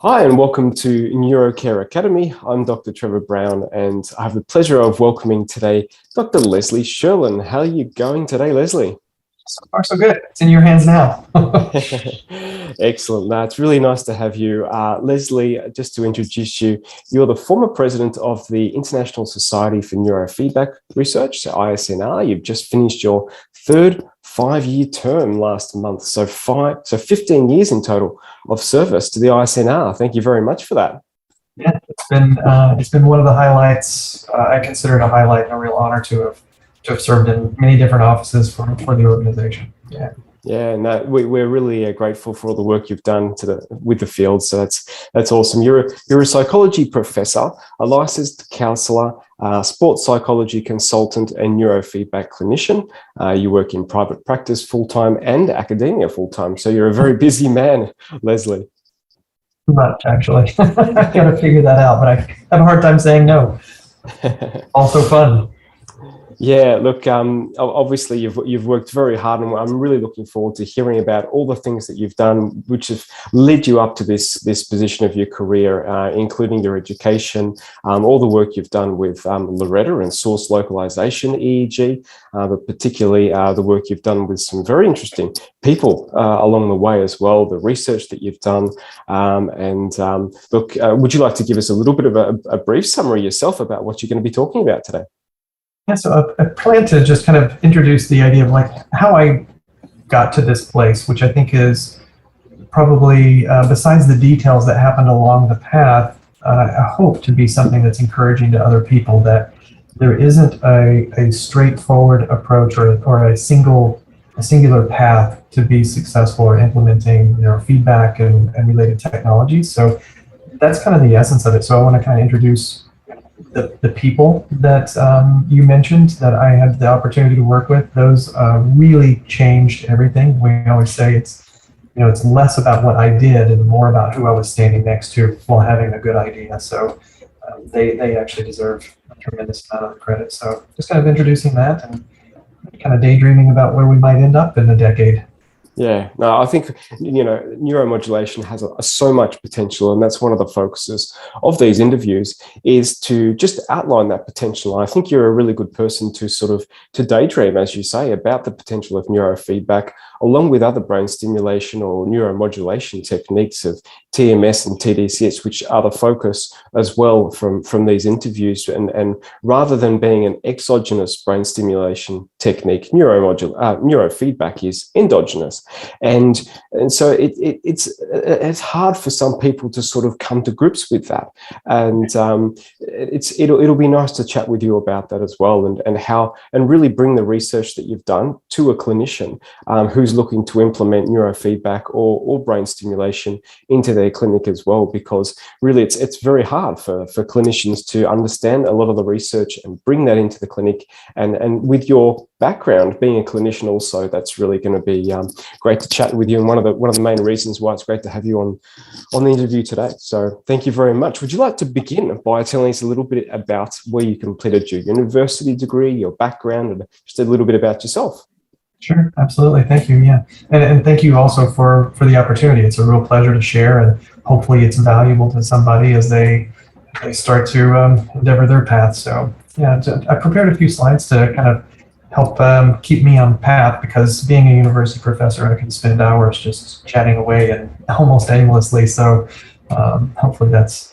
Hi, and welcome to Neurocare Academy. I'm Dr. Trevor Brown, and I have the pleasure of welcoming today Dr. Leslie Sherlin. How are you going today, Leslie? So far, so good. It's in your hands now. Excellent. No, it's really nice to have you. Leslie, just to introduce you, you're the former president of the International Society for Neurofeedback Research, so ISNR. You've just finished your third 5-year term last month, so 15 years in total of service to the ISNR. Thank you very much for that. Yeah, it's been one of the highlights. I consider it a highlight and a real honor to have served in many different offices for the organization. Yeah, no, we're really grateful for all the work you've done with the field. So that's awesome. You're a psychology professor, a licensed counsellor, sports psychology consultant, and neurofeedback clinician. You work in private practice full-time and academia full-time. So you're a very busy man, Leslie. Too much, actually. I've got to figure that out, but I have a hard time saying no. Also fun. Yeah, look, obviously you've worked very hard, and I'm really looking forward to hearing about all the things that you've done, which have led you up to this position of your career, including your education, all the work you've done with LORETA and source localization EEG, but particularly the work you've done with some very interesting people along the way as well, the research that you've done. Look, would you like to give us a little bit of a brief summary yourself about what you're going to be talking about today? Yeah, so I plan to just kind of introduce the idea of like how I got to this place, which I think is probably, besides the details that happened along the path, I hope to be something that's encouraging to other people, that there isn't a straightforward approach or a singular path to be successful or implementing feedback and related technologies. So that's kind of the essence of it. So I want to kind of introduce the people that you mentioned that I had the opportunity to work with. Those really changed everything. We always say it's less about what I did and more about who I was standing next to while having a good idea. So they actually deserve a tremendous amount of credit. So just kind of introducing that and kind of daydreaming about where we might end up in a decade. Yeah, no, I think, neuromodulation has so much potential, and that's one of the focuses of these interviews, is to just outline that potential. I think you're a really good person to daydream, as you say, about the potential of neurofeedback, along with other brain stimulation or neuromodulation techniques of TMS and TDCS, which are the focus as well from these interviews. And rather than being an exogenous brain stimulation technique, neurofeedback is endogenous. And so it's hard for some people to sort of come to grips with that. And it'll be nice to chat with you about that as well, and really bring the research that you've done to a clinician who's looking to implement neurofeedback or brain stimulation into their clinic as well, because really it's very hard for clinicians to understand a lot of the research and bring that into the clinic. And with your background being a clinician also, that's really going to be great to chat with you, and one of the main reasons why it's great to have you on the interview today. So thank you very much. Would you like to begin by telling us a little bit about where you completed your university degree, your background, and just a little bit about yourself? Sure, absolutely. Thank you. Yeah, and thank you also for the opportunity. It's a real pleasure to share, and hopefully it's valuable to somebody as they start to endeavor their path. So yeah, I prepared a few slides to kind of help keep me on path, because being a university professor, I can spend hours just chatting away and almost aimlessly. So hopefully that's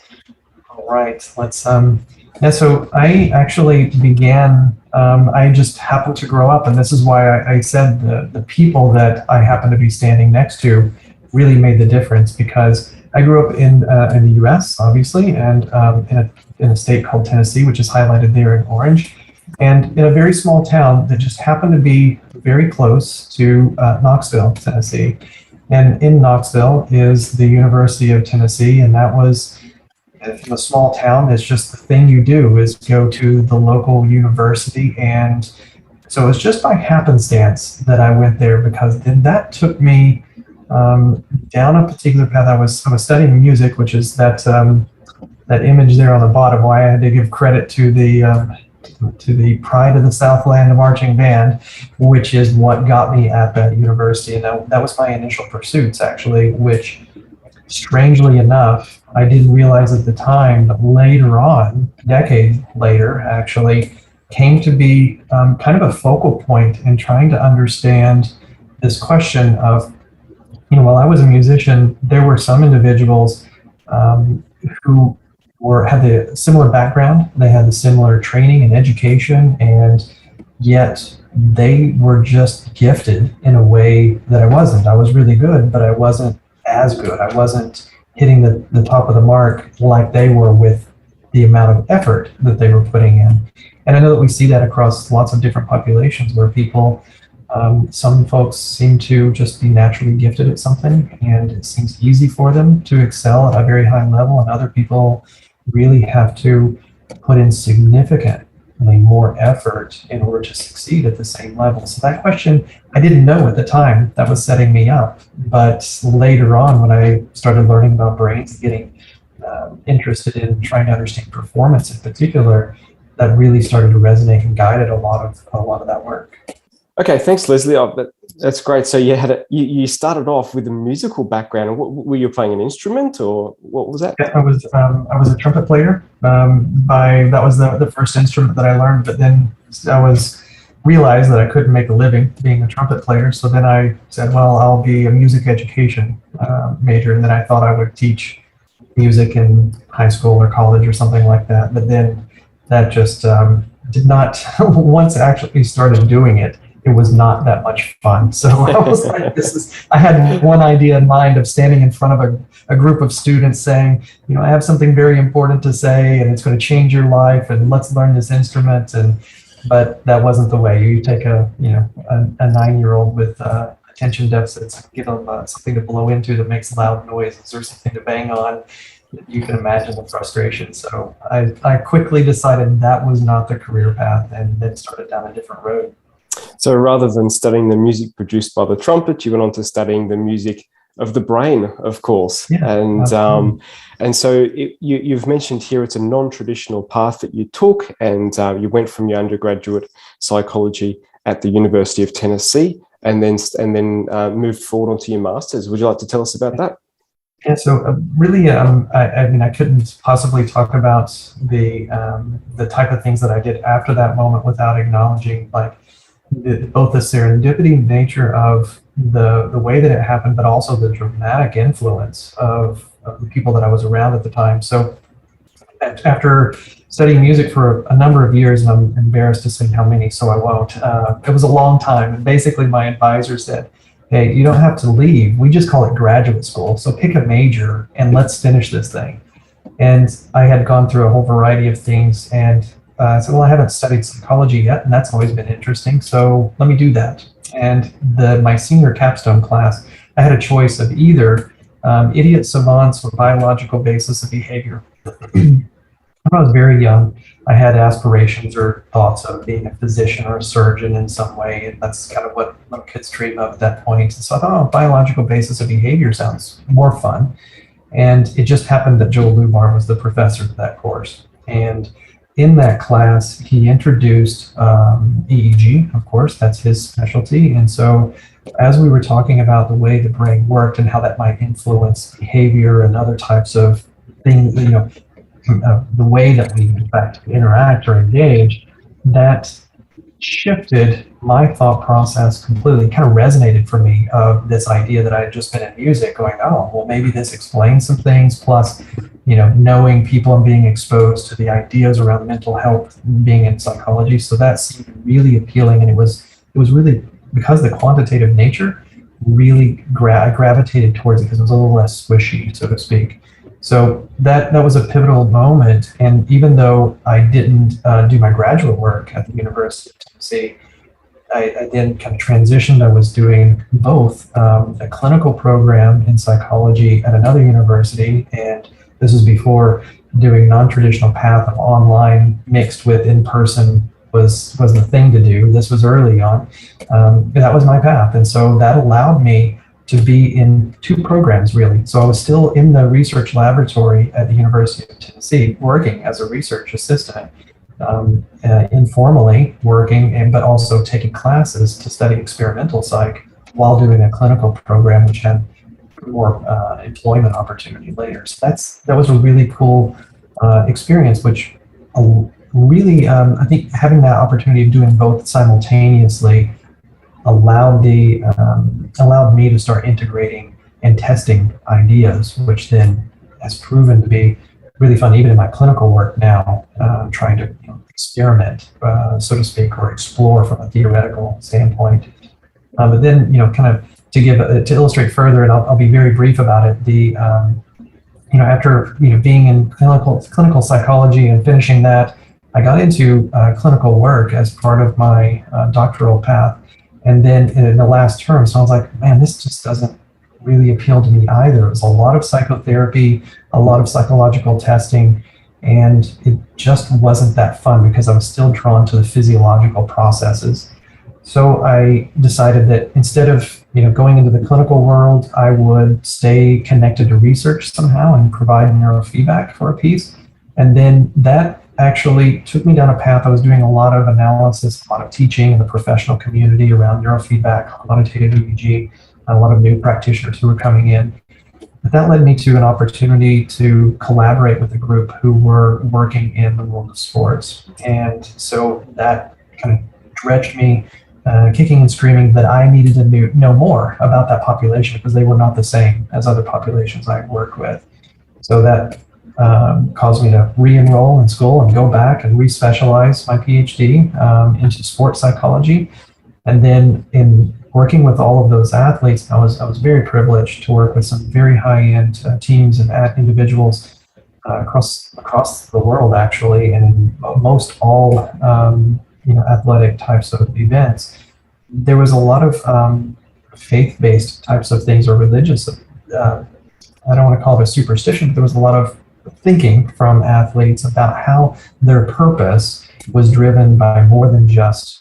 all right. Let's so I actually began, I just happened to grow up, and this is why I said the people that I happen to be standing next to really made the difference, because I grew up in the US, obviously, and in a state called Tennessee, which is highlighted there in orange, and in a very small town that just happened to be very close to Knoxville, Tennessee. And in Knoxville is the University of Tennessee, and that was, in a small town, it's just the thing you do is go to the local university. And so it was just by happenstance that I went there, because then that took me down a particular path. I was studying music, which is that image there on the bottom, why I had to give credit to the Pride of the Southland Marching Band, which is what got me at that university. And that was my initial pursuits, actually, which strangely enough, I didn't realize at the time, but later on, decades later, actually, came to be kind of a focal point in trying to understand this question of, while I was a musician, there were some individuals who had a similar background. They had a similar training and education, and yet they were just gifted in a way that I wasn't. I was really good, but I wasn't as good. I wasn't hitting the top of the mark like they were with the amount of effort that they were putting in. And I know that we see that across lots of different populations where people, some folks seem to just be naturally gifted at something and it seems easy for them to excel at a very high level, and other people really have to put in significantly more effort in order to succeed at the same level. So that question, I didn't know at the time that was setting me up, but later on when I started learning about brains, getting interested in trying to understand performance in particular, that really started to resonate and guided a lot of that work. Okay, thanks, Leslie. That's great. So you started off with a musical background. Were you playing an instrument, or what was that? Yeah, I was a trumpet player. That was the first instrument that I learned. But then I realized that I couldn't make a living being a trumpet player. So then I said, well, I'll be a music education major, and then I thought I would teach music in high school or college or something like that. But then that just did not. Once I actually started doing it, it was not that much fun. So I was like, I had one idea in mind of standing in front of a group of students saying, I have something very important to say and it's going to change your life and let's learn this instrument. But that wasn't the way. You take a 9-year-old with attention deficits, give them something to blow into that makes loud noises or something to bang on. You can imagine the frustration. So I quickly decided that was not the career path and then started down a different road. So rather than studying the music produced by the trumpet, you went on to studying the music of the brain, of course. Yeah, and so you've mentioned here it's a non-traditional path that you took, and you went from your undergraduate psychology at the University of Tennessee, and then moved forward onto your master's. Would you like to tell us about that? Yeah, so really, I couldn't possibly talk about the type of things that I did after that moment without acknowledging both the serendipity nature of the way that it happened, but also the dramatic influence of the people that I was around at the time. So after studying music for a number of years, and I'm embarrassed to say how many, so I won't, it was a long time. And basically my advisor said, hey, you don't have to leave. We just call it graduate school. So pick a major and let's finish this thing. And I had gone through a whole variety of things, and I said, well, I haven't studied psychology yet, and that's always been interesting, so let me do that. And my senior capstone class, I had a choice of either idiot savants or biological basis of behavior. When I was very young, I had aspirations or thoughts of being a physician or a surgeon in some way, and that's kind of what little kids dream of at that point. And so I thought, biological basis of behavior sounds more fun. And it just happened that Joel Lubar was the professor of that course. And in that class, he introduced EEG, of course, that's his specialty. And so as we were talking about the way the brain worked and how that might influence behavior and other types of things, the way that we in fact interact or engage, that shifted my thought process completely, kind of resonated for me of this idea that I had just been in music going, well, maybe this explains some things, plus, knowing people and being exposed to the ideas around mental health, being in psychology. So that seemed really appealing. And it was really, because the quantitative nature really I gravitated towards it because it was a little less squishy, so to speak. So that was a pivotal moment. And even though I didn't do my graduate work at the University of Tennessee, I then kind of transitioned. I was doing both a clinical program in psychology at another university, and this was before doing non-traditional path of online mixed with in-person was the thing to do. This was early on. That was my path. And so that allowed me to be in two programs, really. So I was still in the research laboratory at the University of Tennessee working as a research assistant, informally working, but also taking classes to study experimental psych while doing a clinical program, which had more employment opportunity later. So that was a really cool experience, which really, I think having that opportunity of doing both simultaneously allowed me to start integrating and testing ideas, which then has proven to be really fun, even in my clinical work now, trying to experiment, so to speak, or explore from a theoretical standpoint. But then, kind of to illustrate further, and I'll be very brief about it. After being in clinical psychology and finishing that, I got into clinical work as part of my doctoral path. And then in the last term, so I was like, man, this just doesn't really appeal to me either. It was a lot of psychotherapy, a lot of psychological testing, and it just wasn't that fun because I was still drawn to the physiological processes. So I decided that instead of going into the clinical world, I would stay connected to research somehow and provide neurofeedback for a piece. And then that actually took me down a path. I was doing a lot of analysis, a lot of teaching in the professional community around neurofeedback, quantitative EEG, a lot of new practitioners who were coming in. But that led me to an opportunity to collaborate with a group who were working in the world of sports. And so that kind of dredged me kicking and screaming that I needed to know more about that population because they were not the same as other populations I worked with. So that caused me to re-enroll in school and go back and re-specialize my PhD into sports psychology. And then in working with all of those athletes, I was very privileged to work with some very high-end teams and individuals across the world, actually, and in most all athletic types of events. There was a lot of faith-based types of things or religious. I don't want to call it a superstition, but there was a lot of thinking from athletes about how their purpose was driven by more than just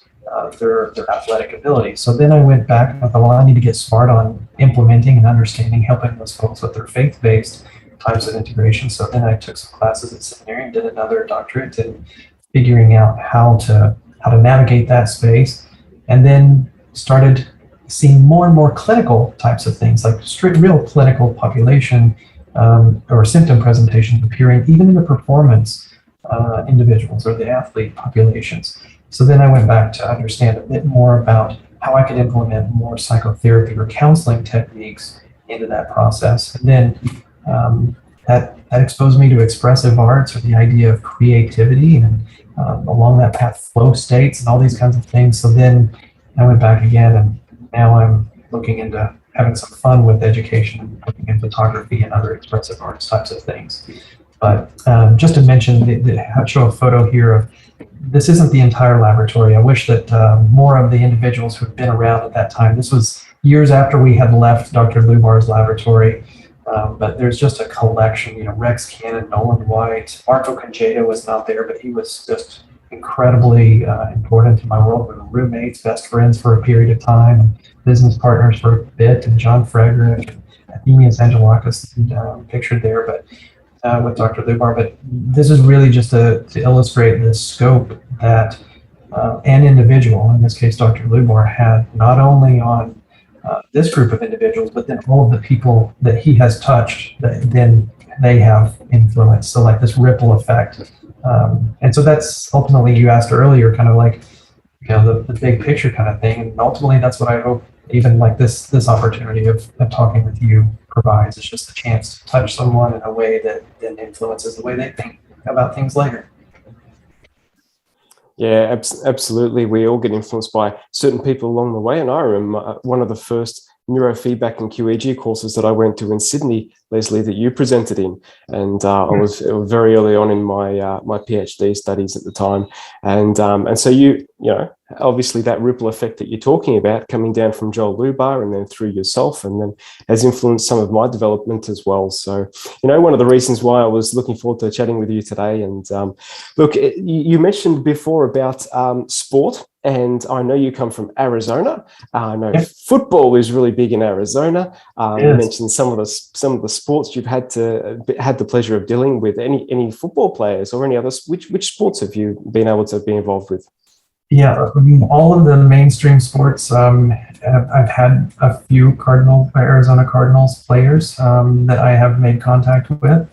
their athletic ability. So then I went back and I thought, well, I need to get smart on implementing and understanding, helping those folks with their faith-based types of integration. So then I took some classes at seminary and did another doctorate in figuring out how to navigate that space, and then started seeing more and more clinical types of things, like real clinical population or symptom presentations appearing even in the performance individuals or the athlete populations. So then I went back to understand a bit more about how I could implement more psychotherapy or counseling techniques into that process. And then that exposed me to expressive arts, or the idea of creativity, and along that path, flow states and all these kinds of things. So then I went back again, and now I'm looking into having some fun with education and looking in photography and other expressive arts types of things. But just to mention, I'll show a photo here of, this isn't the entire laboratory. I wish that more of the individuals who had been around at that time, this was years after we had left Dr. Lubar's laboratory, but there's just a collection, Rex Cannon, Nolan White, Marco Conjeda was not there, but he was just incredibly important to my world. We were roommates, best friends for a period of time, and business partners for a bit, and John Frederick, and Athenius Angelakis pictured there, but with Dr. Lubar. But this is really just to illustrate the scope that an individual, in this case Dr. Lubar, had not only on this group of individuals, but then all of the people that he has touched, that then they have influenced. So like this ripple effect. And so that's ultimately, you asked earlier, kind of like, the big picture kind of thing. And ultimately that's what I hope even like this opportunity of talking with you provides. It's just a chance to touch someone in a way that then influences the way they think about things later. Yeah, absolutely. We all get influenced by certain people along the way. And I remember one of the first neurofeedback and QEEG courses that I went to in Sydney, Leslie, that you presented in. And I was very early on in my my PhD studies at the time. And so you obviously that ripple effect that you're talking about coming down from Joel Lubar and then through yourself, and then has influenced some of my development as well. So, one of the reasons why I was looking forward to chatting with you today. And look, you mentioned before about sport, and I know you come from Arizona. I know football is really big in Arizona. You mentioned some of the sports you've had the pleasure of dealing with. Any football players or any others? Which sports have you been able to be involved with? Yeah, all of the mainstream sports. I've had a few Arizona Cardinals players that I have made contact with.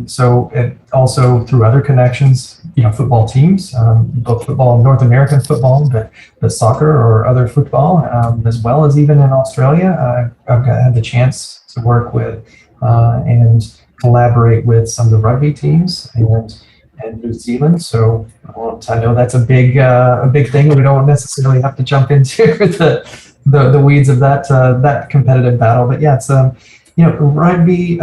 So it also through other connections, football teams, both football, North American football, but soccer or other football, as well as even in Australia. Had the chance to work with and collaborate with some of the rugby teams and New Zealand. So I know that's a big thing. We don't necessarily have to jump into the weeds of that competitive battle. But yeah, it's rugby,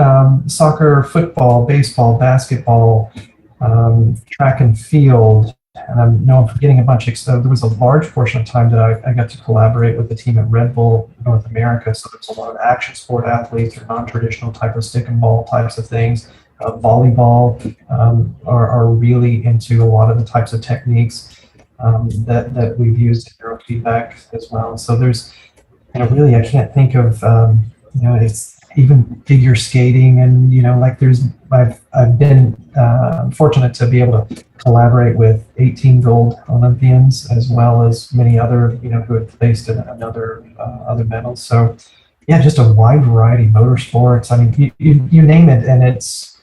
soccer, football, baseball, basketball, track and field. And I know I'm forgetting a bunch. There was a large portion of time that I got to collaborate with the team at Red Bull North America. So there's a lot of action sport athletes or non-traditional type of stick and ball types of things. Volleyball are really into a lot of the types of techniques that we've used in neurofeedback as well. So there's, really, I can't think of, it's even figure skating and, I've been fortunate to be able to collaborate with 18 gold Olympians as well as many other, who have placed in other medals. So yeah, just a wide variety, motorsports. I mean, you name it, and it's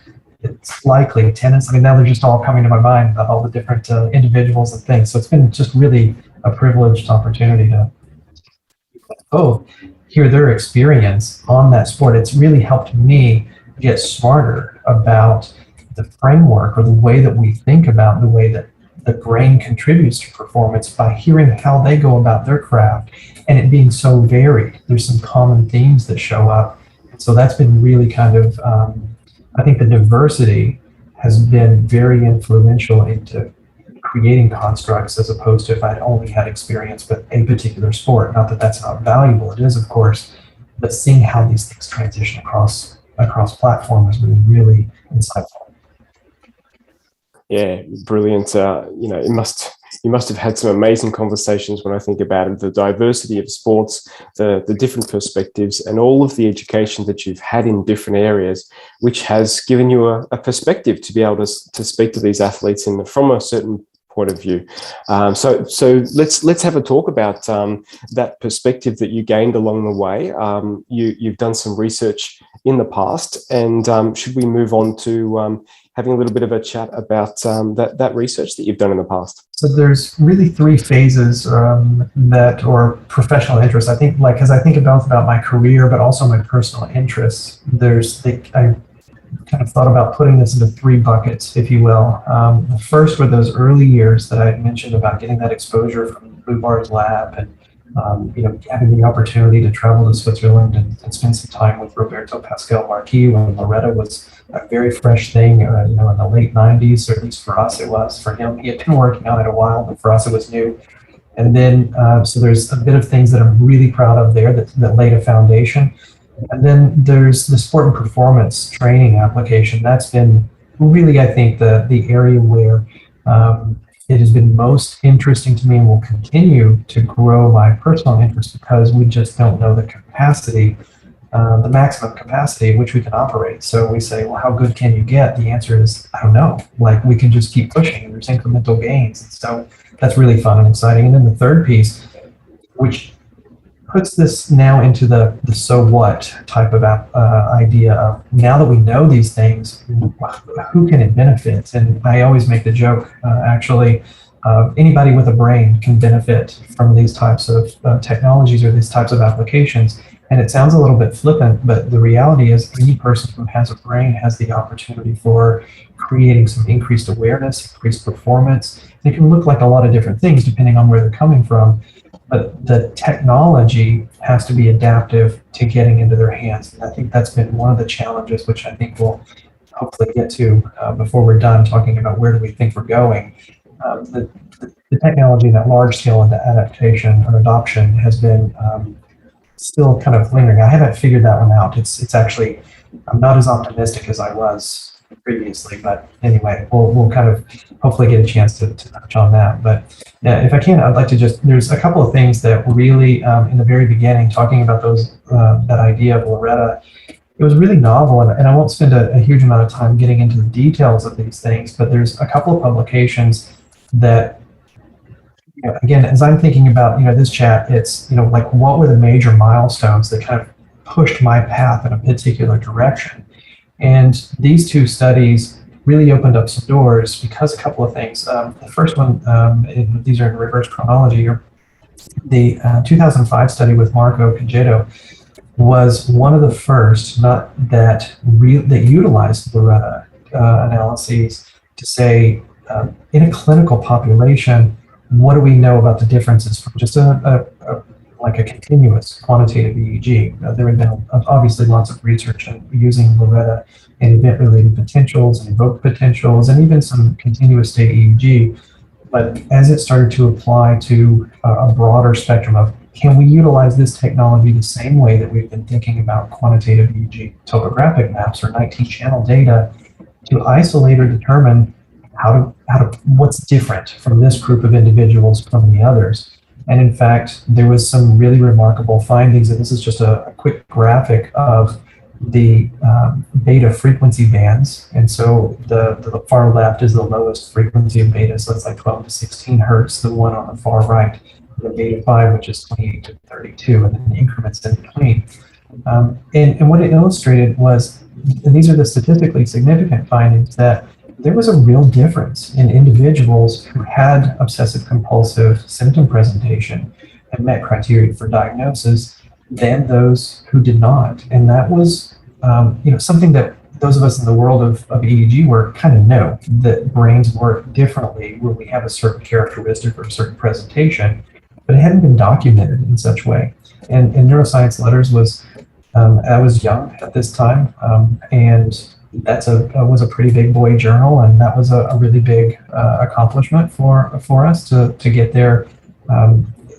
likely tennis. I mean, now they're just all coming to my mind about all the different individuals and things. So it's been just really a privileged opportunity to hear their experience on that sport. It's really helped me get smarter about the framework or the way that we think about the way that the brain contributes to performance by hearing how they go about their craft and it being so varied. There's some common themes that show up. So that's been really kind of, I think the diversity has been very influential into creating constructs as opposed to if I'd only had experience with a particular sport. Not that that's not valuable, it is of course, but seeing how these things transition across platforms has been really insightful. Yeah, brilliant. You must have had some amazing conversations when I think about it, the diversity of sports, the different perspectives, and all of the education that you've had in different areas, which has given you a perspective to be able to speak to these athletes from a certain point of view. So let's have a talk about that perspective that you gained along the way. You've done some research in the past, and should we move on to having a little bit of a chat about that research that you've done in the past? So there's really three phases or professional interests. I think, as I think about my career, but also my personal interests, I kind of thought about putting this into three buckets, if you will. The first were those early years that I mentioned about getting that exposure from Blue Bar's lab and having the opportunity to travel to Switzerland and spend some time with Roberto Pascal Marquis when LORETA was a very fresh thing, in the late 90s, or at least for us it was. For him, he had been working on it a while, but for us it was new. And then, so there's a bit of things that I'm really proud of there that laid a foundation. And then there's the sport and performance training application. That's been really, I think, the area where it has been most interesting to me and will continue to grow my personal interest because we just don't know the capacity, the maximum capacity at which we can operate. So we say, well, how good can you get? The answer is, I don't know. We can just keep pushing and there's incremental gains. And so that's really fun and exciting. And then the third piece, which puts this now into the so what type of idea of now that we know these things, who can it benefit? And I always make the joke, anybody with a brain can benefit from these types of technologies or these types of applications. And it sounds a little bit flippant, but the reality is any person who has a brain has the opportunity for creating some increased awareness, increased performance. It can look like a lot of different things depending on where they're coming from. But the technology has to be adaptive to getting into their hands. And I think that's been one of the challenges, which I think we'll hopefully get to before we're done talking about where do we think we're going. The technology, that large scale adaptation or adoption has been still kind of lingering. I haven't figured that one out. It's actually, I'm not as optimistic as I was previously, but anyway, we'll kind of hopefully get a chance to touch on that. But if I can, I'd like to there's a couple of things that really, in the very beginning, talking about that idea of LORETA, it was really novel, and I won't spend a huge amount of time getting into the details of these things, but there's a couple of publications that again, as I'm thinking about, this chat, it's, like what were the major milestones that kind of pushed my path in a particular direction? And these two studies really opened up some doors because a couple of things. The first one, these are in reverse chronology, the 2005 study with Marco Congetto was one of the first that utilized LORETA analyses to say, in a clinical population, what do we know about the differences from just like a continuous quantitative EEG? There had been obviously lots of research on using LORETA in event-related potentials and evoked potentials, and even some continuous state EEG. But as it started to apply to a broader spectrum of, can we utilize this technology the same way that we've been thinking about quantitative EEG topographic maps or 19-channel data to isolate or determine what's different from this group of individuals from the others? And in fact, there was some really remarkable findings, and this is just a quick graphic of the beta frequency bands. And so the far left is the lowest frequency of beta, so that's like 12 to 16 hertz. The one on the far right, the beta 5, which is 28 to 32, and then the increments in between. And what it illustrated was, and these are the statistically significant findings, that there was a real difference in individuals who had obsessive-compulsive symptom presentation and met criteria for diagnosis than those who did not. And that was, something that those of us in the world of EEG work kind of know, that brains work differently when we have a certain characteristic or a certain presentation, but it hadn't been documented in such way. And Neuroscience Letters was, I was young at this time, and that was a pretty big boy journal, and that was a really big accomplishment for us to get there,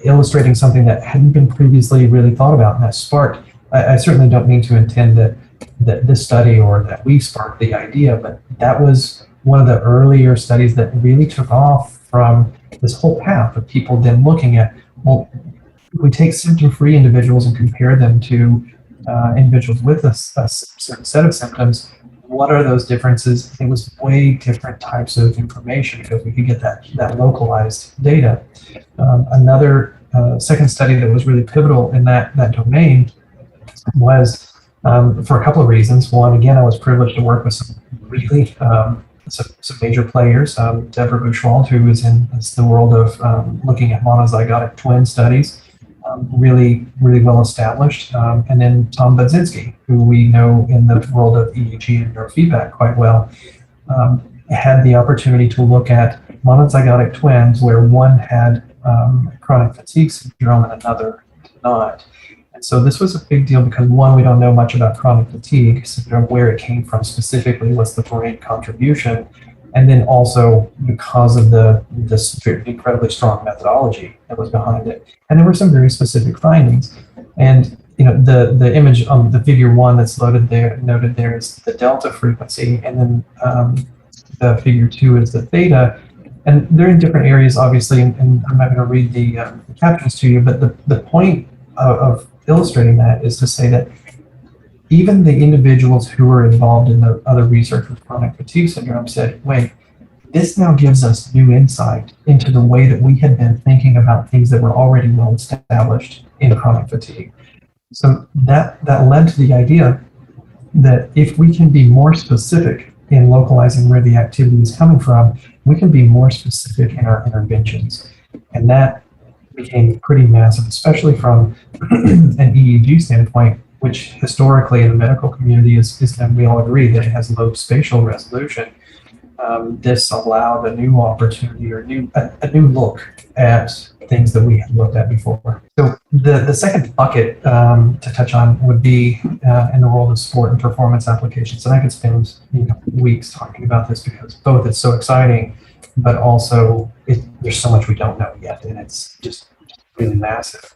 illustrating something that hadn't been previously really thought about, and that sparked. I certainly don't mean to intend that this study or that we sparked the idea, but that was one of the earlier studies that really took off from this whole path of people then looking at, well, if we take symptom-free individuals and compare them to individuals with a certain set of symptoms, what are those differences? It was way different types of information because we could get that localized data. Another second study that was really pivotal in that domain was for a couple of reasons. One, again, I was privileged to work with some really some major players. Deborah Buchwald, who is in the world of looking at monozygotic twin studies, really well established. And then Tom Budzinski, who we know in the world of EEG and neurofeedback quite well, had the opportunity to look at monozygotic twins where one had chronic fatigue syndrome and another did not. And so this was a big deal because, one, we don't know much about chronic fatigue syndrome, where it came from specifically, what's the brain contribution, and then also because of this incredibly strong methodology that was behind it. And there were some very specific findings. And the image on the figure 1 that's noted there is the delta frequency, and then the figure 2 is the theta. And they're in different areas, obviously, and I'm not going to read the captions to you, but the point of illustrating that is to say that even the individuals who were involved in the other research with chronic fatigue syndrome said, wait, this now gives us new insight into the way that we had been thinking about things that were already well established in chronic fatigue. So that led to the idea that if we can be more specific in localizing where the activity is coming from, we can be more specific in our interventions. And that became pretty massive, especially from an EEG standpoint, which historically in the medical community is and we all agree that it has low spatial resolution. This allowed a new opportunity or a new look at things that we had looked at before. So the second bucket to touch on would be in the world of sport and performance applications. And I could spend weeks talking about this because both it's so exciting, but also there's so much we don't know yet, and it's just really massive.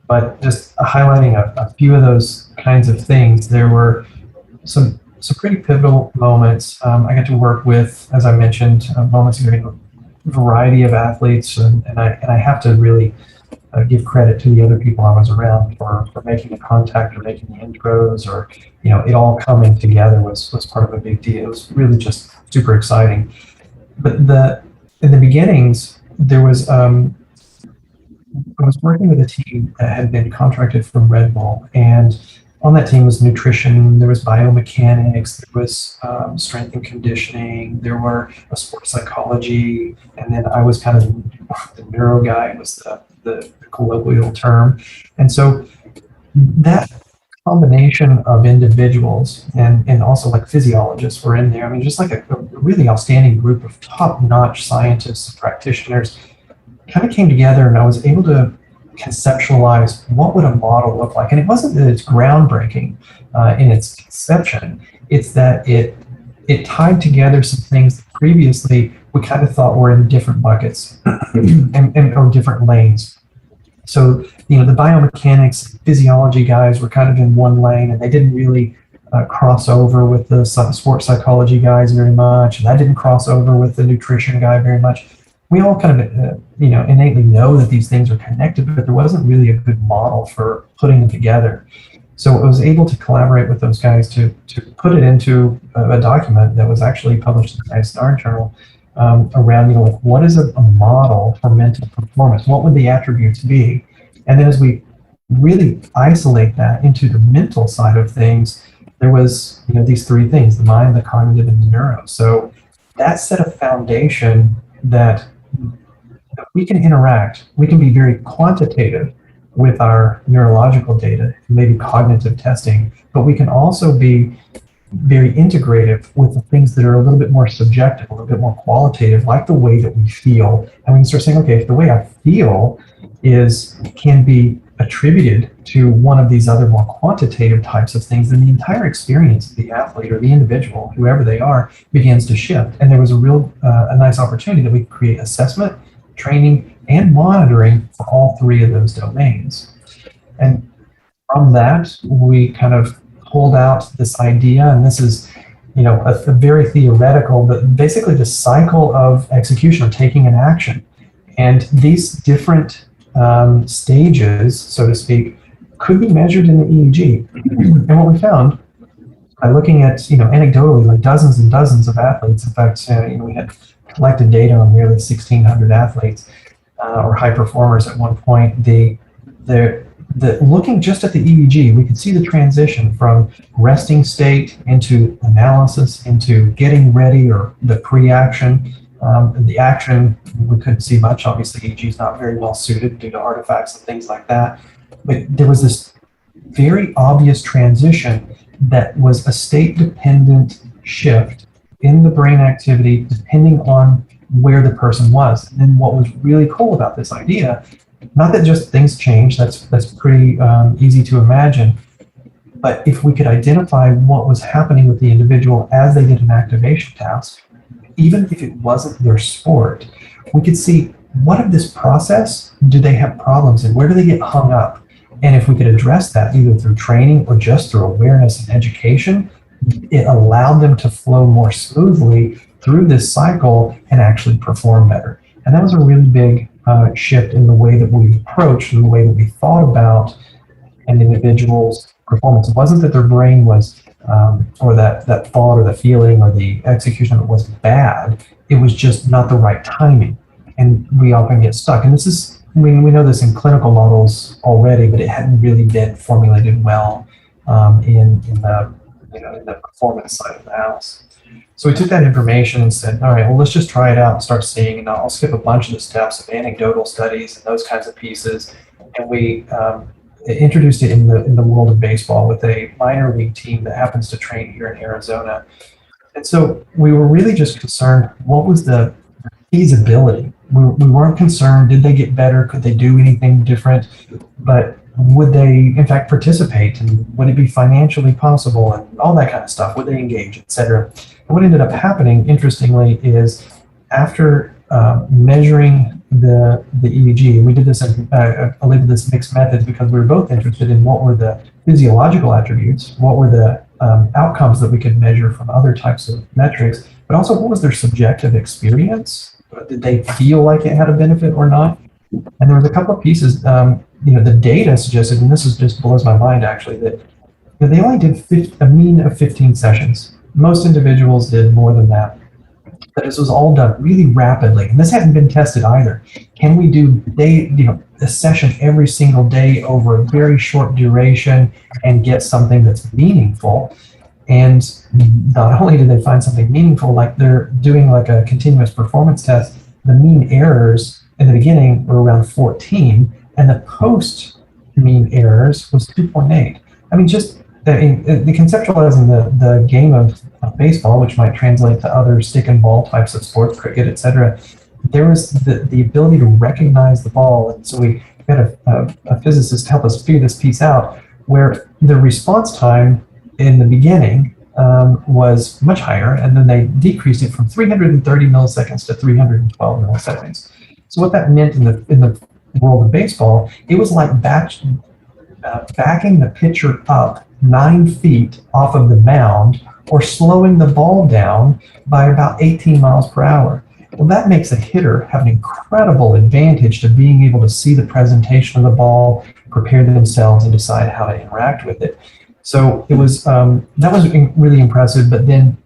But just highlighting a few of those kinds of things, there were some pretty pivotal moments. I got to work with, as I mentioned moments ago, a variety of athletes, and I have to really give credit to the other people I was around for making the contact or making the intros, or it all coming together was part of a big deal. It was really just super exciting. But in the beginnings, there was I was working with a team that had been contracted from Red Bull, and on that team was nutrition, there was biomechanics, there was strength and conditioning, there were a sports psychology, and then I was kind of the neuro guy, was the colloquial term. And so that combination of individuals and also like physiologists were in there. I mean, just like a really outstanding group of top-notch scientists and practitioners kind of came together, and I was able to conceptualize what would a model look like. And it wasn't that it's groundbreaking in its conception, it's that it tied together some things that previously we kind of thought were in different buckets or different lanes. So, the biomechanics, physiology guys were kind of in one lane, and they didn't really cross over with the sports psychology guys very much, and I didn't cross over with the nutrition guy very much. We all kind of, innately know that these things are connected, but there wasn't really a good model for putting them together. So I was able to collaborate with those guys to put it into a document that was actually published in the Science Journal around, like, what is a model for mental performance? What would the attributes be? And then as we really isolate that into the mental side of things, there was, these three things: the mind, the cognitive, and the neuro. So that set a foundation that we can interact, we can be very quantitative with our neurological data, maybe cognitive testing, but we can also be very integrative with the things that are a little bit more subjective, a little bit more qualitative, like the way that we feel. And we can start saying, okay, if the way I feel can be attributed to one of these other more quantitative types of things, then the entire experience of the athlete or the individual, whoever they are, begins to shift. And there was a nice opportunity that we could create assessment, training, and monitoring for all three of those domains. And from that, we kind of pulled out this idea, and this is, a very theoretical, but basically the cycle of execution or taking an action. And these different stages, so to speak, could be measured in the EEG. And what we found by looking at, anecdotally, like dozens and dozens of athletes, in fact, we had collected data on nearly 1,600 athletes or high performers at one point. Looking just at the EEG, we could see the transition from resting state into analysis, into getting ready or the pre-action. The action, we couldn't see much. Obviously, EEG is not very well suited due to artifacts and things like that. But there was this very obvious transition that was a state-dependent shift in the brain activity depending on where the person was. And then what was really cool about this idea, not that just things change, that's pretty easy to imagine, but if we could identify what was happening with the individual as they did an activation task, even if it wasn't their sport, we could see what of this process do they have problems in, where do they get hung up? And if we could address that either through training or just through awareness and education, it allowed them to flow more smoothly through this cycle and actually perform better. And that was a really big shift in the way that we approached and the way that we thought about an individual's performance. It wasn't that their brain was, or that thought or the feeling or the execution of it was bad. It was just not the right timing. And we often get stuck. And this is, we know this in clinical models already, but it hadn't really been formulated well in the performance side of the house. So we took that information and said, all right, well, let's just try it out and start seeing, and I'll skip a bunch of the steps of anecdotal studies and those kinds of pieces. And we introduced it in the world of baseball with a minor league team that happens to train here in Arizona. And so we were really just concerned, what was the feasibility? We weren't concerned, did they get better? Could they do anything different? But would they, in fact, participate? And would it be financially possible? And all that kind of stuff. Would they engage, et cetera? And what ended up happening, interestingly, is after measuring the EEG, and we did this, I labeled this mixed methods because we were both interested in what were the physiological attributes, what were the outcomes that we could measure from other types of metrics, but also what was their subjective experience? Did they feel like it had a benefit or not? And there was a couple of pieces, the data suggested, and this just blows my mind actually, that they only did a mean of 15 sessions. Most individuals did more than that. that this was all done really rapidly, and this hadn't been tested either. Can we do a session every single day over a very short duration and get something that's meaningful? And not only did they find something meaningful, like they're doing like a continuous performance test, the mean errors in the beginning were around 14, and the post mean errors was 2.8. I mean, just the conceptualizing the game of baseball, which might translate to other stick and ball types of sports, cricket, etc. There was the ability to recognize the ball. And so we had a physicist help us figure this piece out, where the response time in the beginning was much higher, and then they decreased it from 330 milliseconds to 312 milliseconds. So what that meant in the world of baseball, it was like backing the pitcher up 9 feet off of the mound, or slowing the ball down by about 18 miles per hour. Well, that makes a hitter have an incredible advantage to being able to see the presentation of the ball, prepare themselves, and decide how to interact with it. So it was that was really impressive. But then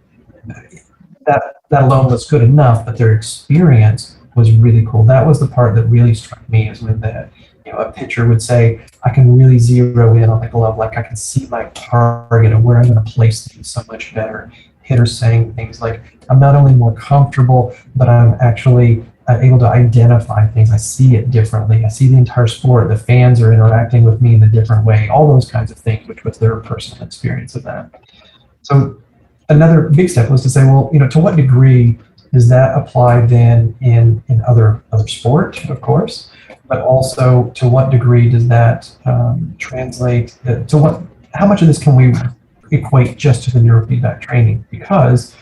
that alone was good enough, but their experience was really cool. That was the part that really struck me, is when a pitcher would say, I can really zero in on the glove, like I can see my target and where I'm going to place things so much better. Hitters saying things like, I'm not only more comfortable, but I'm actually able to identify things. I see it differently. I see the entire sport. The fans are interacting with me in a different way. All those kinds of things, which was their personal experience of that. So another big step was to say, well, to what degree does that apply then in other sport, of course, but also to what degree does that translate to how much of this can we equate just to the neurofeedback training? Because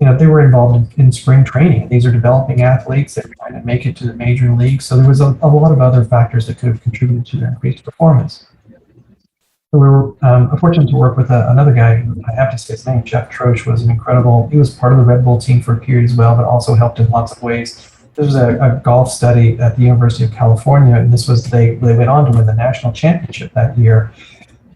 they were involved in spring training. These are developing athletes that are trying to make it to the major leagues. So there was a lot of other factors that could have contributed to their increased performance. So we were fortunate to work with another guy, I have to say his name, Jeff Troche, he was part of the Red Bull team for a period as well, but also helped in lots of ways. This was a golf study at the University of California, and they went on to win the national championship that year.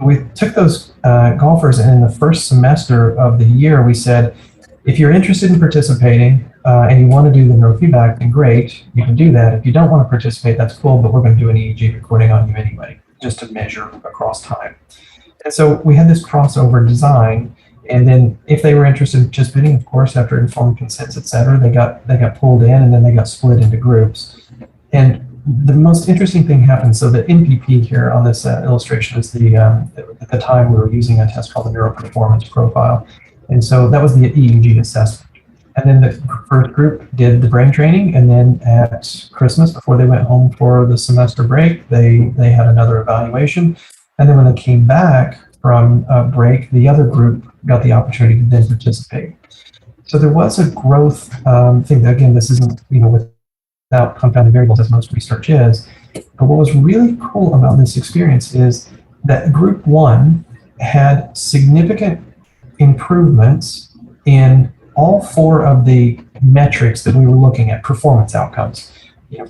We took those golfers, and in the first semester of the year, we said, if you're interested in participating and you want to do the neurofeedback, then great, you can do that. If you don't want to participate, that's cool, but we're going to do an EEG recording on you anyway, just to measure across time. And so we had this crossover design, and then if they were interested in participating, of course, after informed consents, et cetera, they got pulled in, and then they got split into groups. And the most interesting thing happened. So the NPP here on this illustration is at the time we were using a test called the Neuroperformance Profile. And so that was the EEG assessment. And then the first group did the brain training, and then at Christmas, before they went home for the semester break, they had another evaluation. And then when they came back from break, the other group got the opportunity to then participate. So there was a growth thing. Again, this isn't without confounding variables, as most research is. But what was really cool about this experience is that group 1 had significant improvements in all 4 of the metrics that we were looking at, performance outcomes.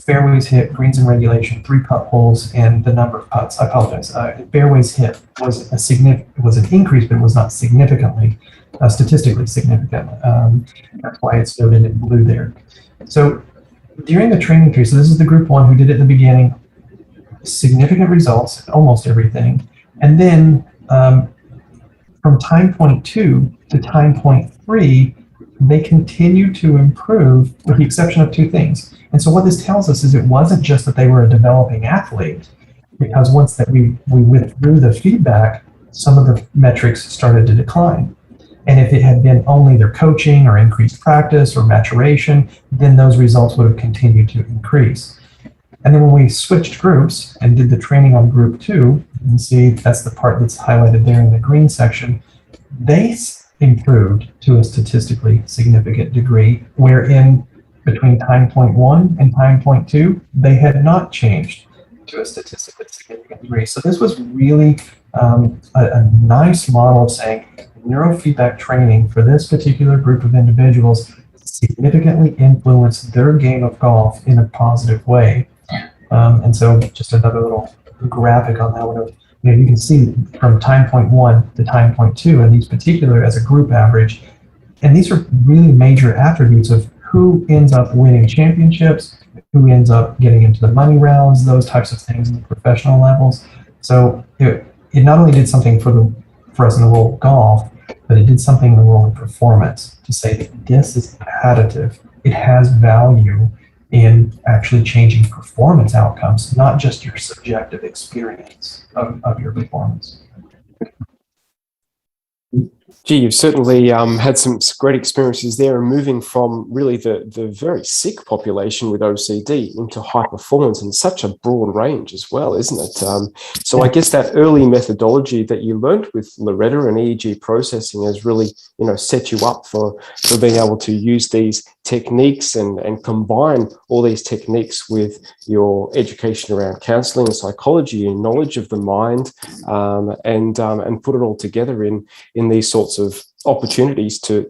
Fairways hit, greens in regulation, 3 putt holes, and the number of putts. I apologize. Fairways hit was an increase, but it was not significantly, statistically significant. That's why it's noted in blue there. So during the training period, so this is the group 1 who did it in the beginning, significant results, almost everything. And then from time point 2 to time point 3, they continue to improve with the exception of 2 things. And so what this tells us is it wasn't just that they were a developing athlete, because once that we withdrew the feedback, some of the metrics started to decline. And if it had been only their coaching or increased practice or maturation, then those results would have continued to increase. And then when we switched groups and did the training on group 2, you can see that's the part that's highlighted there in the green section, they improved to a statistically significant degree, wherein between time point 1 and time point 2, they had not changed to a statistically significant degree. So this was really a nice model of saying neurofeedback training for this particular group of individuals significantly influenced their game of golf in a positive way. And so just another little graphic on that one. You can see from time point 1 to time point 2, and these particular as a group average. And these are really major attributes of who ends up winning championships, who ends up getting into the money rounds, those types of things in the professional levels. So it not only did something for us in the world of golf, but it did something in the world of performance to say that this is additive. It has value in actually changing performance outcomes, not just your subjective experience of your performance. Gee, you've certainly had some great experiences there, and moving from really the very sick population with OCD into high performance in such a broad range as well, isn't it? So I guess that early methodology that you learned with LORETA and EEG processing has really, set you up for being able to use these techniques and combine all these techniques with your education around counselling and psychology and knowledge of the mind, and put it all together in these sorts of opportunities to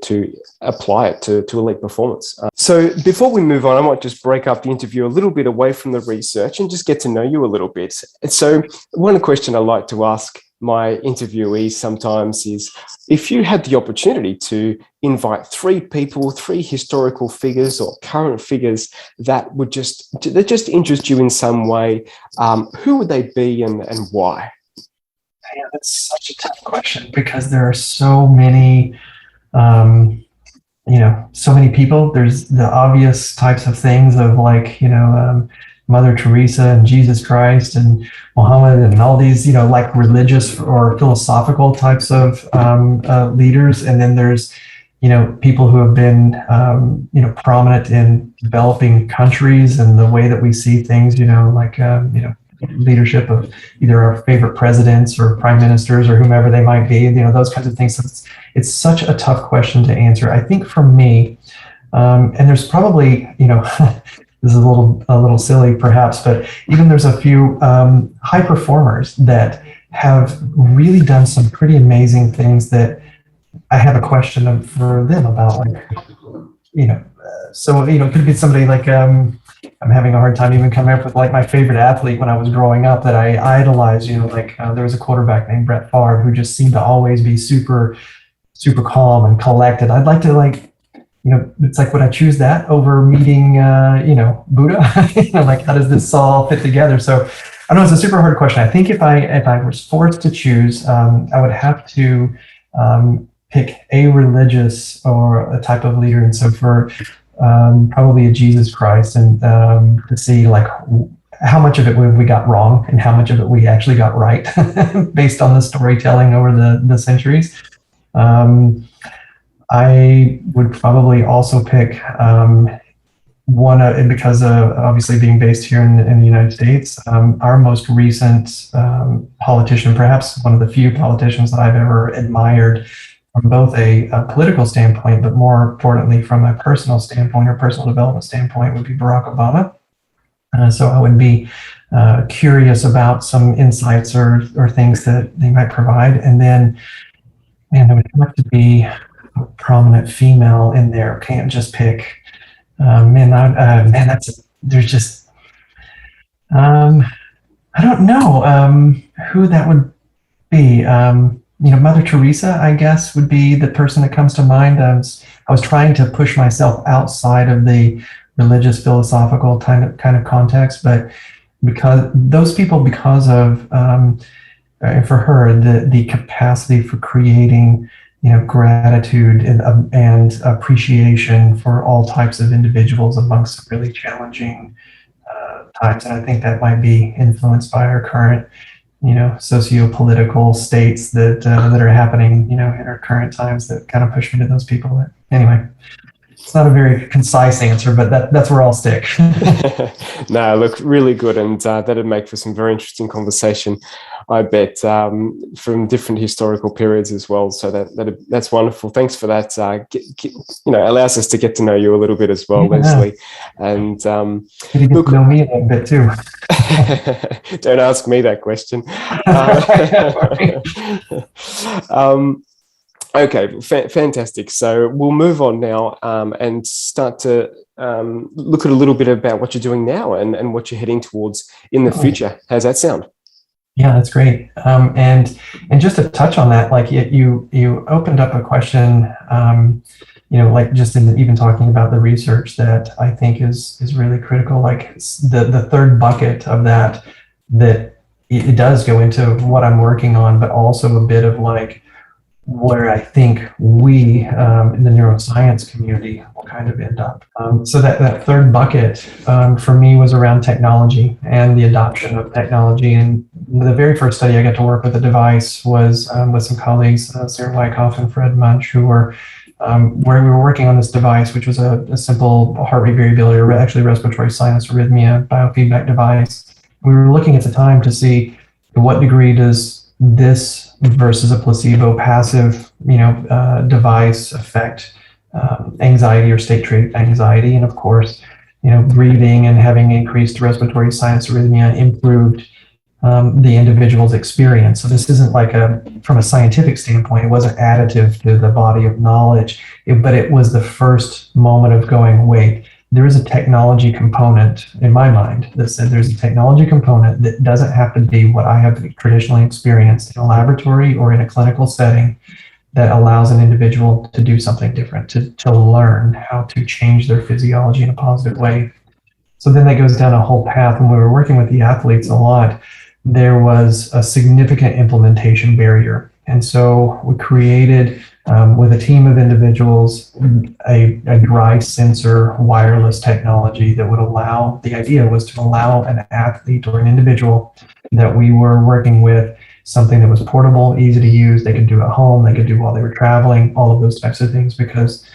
apply it to elite performance. So before we move on, I might just break up the interview a little bit away from the research and just get to know you a little bit. And so one question I like to ask my interviewees sometimes is, if you had the opportunity to invite three people, three historical figures or current figures that just interest you in some way, who would they be and why? Yeah, that's such a tough question because there are so many, so many people. There's the obvious types of things of Mother Teresa and Jesus Christ and Muhammad and all these, like religious or philosophical types of leaders. And then there's, people who have been, prominent in developing countries and the way that we see things, leadership of either our favorite presidents or prime ministers or whomever they might be, those kinds of things. So it's such a tough question to answer. I think for me, and there's probably, this is a little silly perhaps, but even there's a few high performers that have really done some pretty amazing things that I have a question for them about, so, it could be somebody like, I'm having a hard time even coming up with like my favorite athlete when I was growing up that I idolized, there was a quarterback named Brett Favre who just seemed to always be super, super calm and collected. I'd like to it's like, would I choose that over meeting, Buddha? How does this all fit together? So I don't know, it's a super hard question. I think if I was forced to choose, I would have to pick a religious or a type of leader. And so for probably a Jesus Christ, and to see how much of it we got wrong and how much of it we actually got right based on the storytelling over the centuries. I would probably also pick one because obviously being based here in the United States, our most recent politician, perhaps one of the few politicians that I've ever admired from both a political standpoint, but more importantly from a personal standpoint or personal development standpoint, would be Barack Obama. So I would be curious about some insights or things that they might provide. And then, there would have to be a prominent female in there. Can't just pick there's just, I don't know who that would be. Mother Teresa, I guess, would be the person that comes to mind. I was trying to push myself outside of the religious, philosophical kind of context, but because of for her, the capacity for creating, gratitude and appreciation for all types of individuals amongst really challenging times, and I think that might be influenced by our current socio-political states that are happening, in our current times that kind of push me to those people. But anyway, it's not a very concise answer, but that's where I'll stick. No, look, really good, and that'd make for some very interesting conversation, I bet, from different historical periods as well. So that's wonderful. Thanks for that. Allows us to get to know you a little bit as well, Leslie. And you get to know me a little bit too. Don't ask me that question. Okay, fantastic. So we'll move on now and start to look at a little bit about what you're doing now and what you're heading towards in the future. How's that sound? Yeah, that's great. And just to touch on that, like you opened up a question, like just in even talking about the research that I think is really critical. Like the third bucket of that it does go into what I'm working on, but also a bit of like where I think we in the neuroscience community will kind of end up. So that third bucket for me was around technology and the adoption of technology. And the very first study I got to work with a device was with some colleagues, Sarah Wyckoff and Fred Munch, who were where we were working on this device, which was a simple heart rate variability, or actually respiratory sinus arrhythmia biofeedback device. We were looking at the time to see to what degree does this versus a placebo passive, device affect anxiety or state trait anxiety. And of course, breathing and having increased respiratory sinus arrhythmia improved the individual's experience. So this isn't like from a scientific standpoint, it wasn't additive to the body of knowledge, but it was the first moment of going, wait, there is a technology component in my mind that said there's a technology component that doesn't have to be what I have traditionally experienced in a laboratory or in a clinical setting that allows an individual to do something different, to learn how to change their physiology in a positive way. So then that goes down a whole path. When we were working with the athletes a lot, there was a significant implementation barrier. And so we created, with a team of individuals, a dry sensor wireless technology that would allow, the idea was to allow an athlete or an individual that we were working with something that was portable, easy to use, they could do at home, they could do while they were traveling, all of those types of things. Because